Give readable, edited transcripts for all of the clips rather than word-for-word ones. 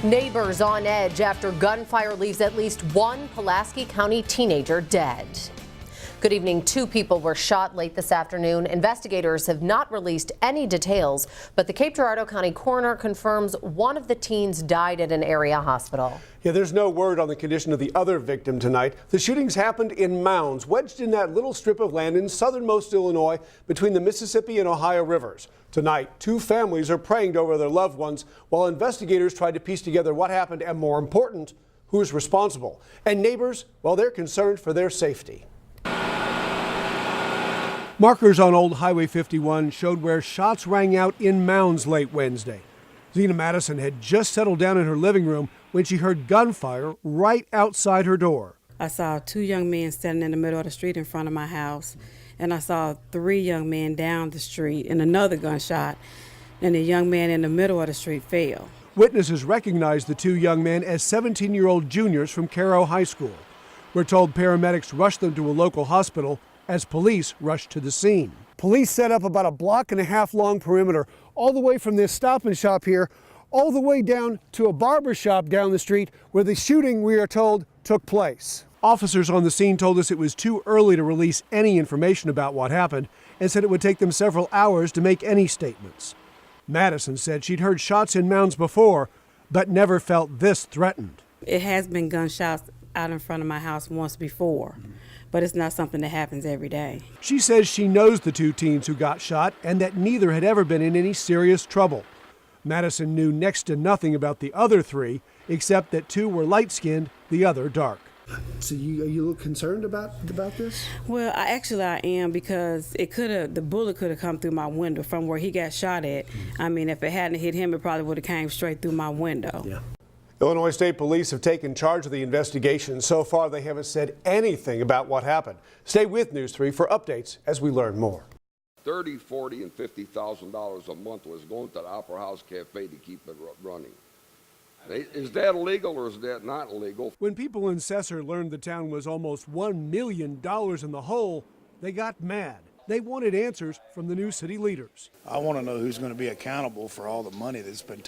Neighbors on edge after gunfire leaves at least one Pulaski County teenager dead. Good evening. 2 people were shot late this afternoon. Investigators have not released any details, but the Cape Girardeau County coroner confirms one of the teens died at an area hospital. Yeah, there's no word on the condition of the other victim tonight. The shootings happened in Mounds, wedged in that little strip of land in southernmost Illinois between the Mississippi and Ohio rivers. Tonight, 2 families are praying over their loved ones while investigators try to piece together what happened and, more important, who is responsible. And neighbors, well, they're concerned for their safety. Markers on Old Highway 51 showed where shots rang out in Mounds late Wednesday. Zena Madison had just settled down in her living room when she heard gunfire right outside her door. I saw 2 young men standing in the middle of the street in front of my house, and I saw 3 young men down the street and another gunshot, and the young man in the middle of the street fell. Witnesses recognized the 2 young men as 17-year-old juniors from Caro High School. We're told paramedics rushed them to a local hospital as police rushed to the scene. Police set up about a 1.5 block long perimeter all the way from this Stop and Shop here all the way down to a barber shop down the street where the shooting, we are told, took place. Officers on the scene told us it was too early to release any information about what happened and said it would take them several hours to make any statements. Madison said she'd heard shots in Mounds before, but never felt this threatened. It has been gunshots out in front of my house once before, but it's not something that happens every day. She says she knows the 2 teens who got shot and that neither had ever been in any serious trouble. Madison knew next to nothing about the other 3, except that 2 were light-skinned, the other dark. So are you a little concerned about this? Well, I am, because the bullet could have come through my window from where he got shot at. I mean, if it hadn't hit him, it probably would have came straight through my window. Yeah. Illinois State Police have taken charge of the investigation. So far, they haven't said anything about what happened. Stay with News 3 for updates as we learn more. $30,000, $40,000, and $50,000 a month was going to the Opera House Cafe to keep it running. Is that illegal or is that not illegal? When people in Sessor learned the town was almost $1 million in the hole, they got mad. They wanted answers from the new city leaders. I want to know who's going to be accountable for all the money that's been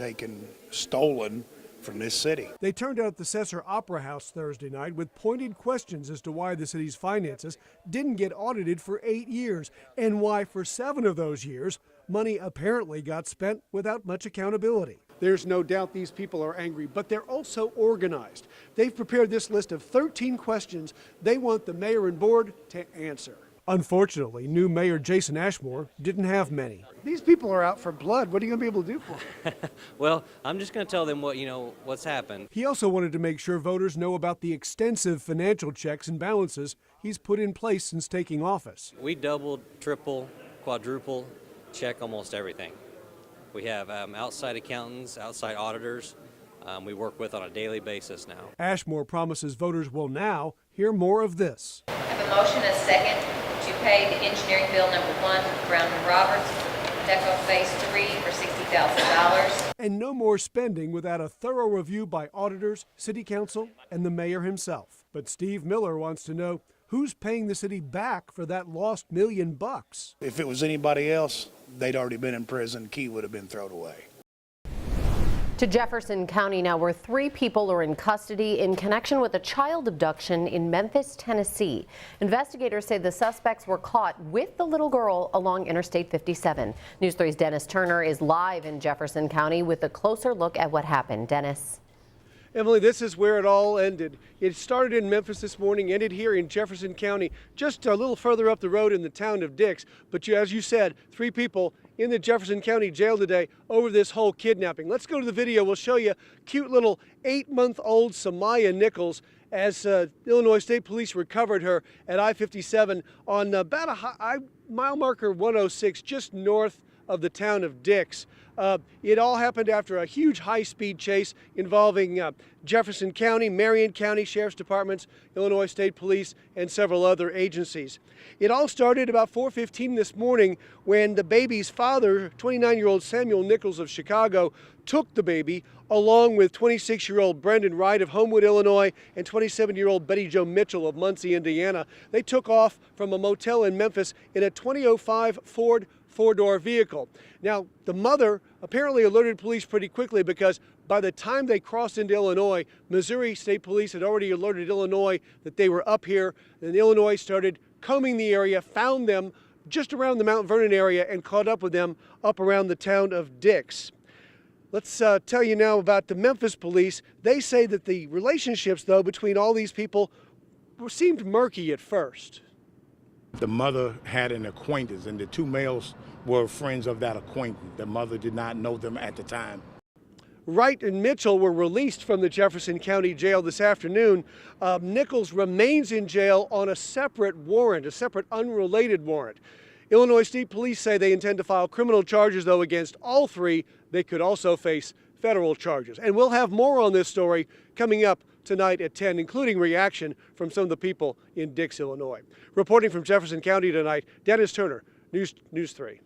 stolen from this city. They turned out the Sessor Opera House Thursday night with pointed questions as to why the city's finances didn't get audited for 8 years and why for 7 of those years, money apparently got spent without much accountability. There's no doubt these people are angry, but they're also organized. They've prepared this list of 13 questions they want the mayor and board to answer. Unfortunately, new Mayor Jason Ashmore didn't have many. These people are out for blood. What are you going to be able to do for them? Well, I'm just going to tell them what's happened. He also wanted to make sure voters know about the extensive financial checks and balances he's put in place since taking office. We doubled, triple, quadruple check almost everything. We have outside accountants, outside auditors we work with on a daily basis now. Ashmore promises voters will now hear more of this. I have a motion and a second to pay the engineering bill number 1, Brown & Roberts, Deco Phase 3 for $60,000. And no more spending without a thorough review by auditors, city council, and the mayor himself. But Steve Miller wants to know who's paying the city back for that lost $1 million. If it was anybody else, they'd already been in prison. Key would have been thrown away. To Jefferson County now, where 3 people are in custody in connection with a child abduction in Memphis, Tennessee. Investigators say the suspects were caught with the little girl along Interstate 57. News 3's Dennis Turner is live in Jefferson County with a closer look at what happened. Dennis. Emily, this is where it all ended. It started in Memphis this morning, ended here in Jefferson County, just a little further up the road in the town of Dix. But as you said, 3 people in the Jefferson County jail today over this whole kidnapping. Let's go to the video. We'll show you cute little 8-month-old Samaya Nichols as Illinois State Police recovered her at I-57 on about a mile marker 106 just north of the town of Dix. It all happened after a huge high-speed chase involving Jefferson County, Marion County Sheriff's Departments, Illinois State Police, and several other agencies. It all started about 4:15 this morning when the baby's father, 29-year-old Samuel Nichols of Chicago, took the baby along with 26-year-old Brendan Wright of Homewood, Illinois, and 27-year-old Betty Jo Mitchell of Muncie, Indiana. They took off from a motel in Memphis in a 2005 Ford 4-door vehicle. Now, the mother apparently alerted police pretty quickly because By the time they crossed into Illinois, Missouri State Police had already alerted Illinois that they were up here, and Illinois started combing the area, found them just around the Mount Vernon area, and caught up with them up around the town of Dix. Let's tell you now about the Memphis police. They say that the relationships, though, between all these people seemed murky at first. The mother had an acquaintance, and the two males were friends of that acquaintance. The mother did not know them at the time. Wright and Mitchell were released from the Jefferson County Jail this afternoon. Nichols remains in jail on a separate warrant, a separate unrelated warrant. Illinois State Police say they intend to file criminal charges, though, against all three. They could also face federal charges. And we'll have more on this story coming up tonight at 10, including reaction from some of the people in Dix, Illinois. Reporting from Jefferson County tonight, Dennis Turner, News 3.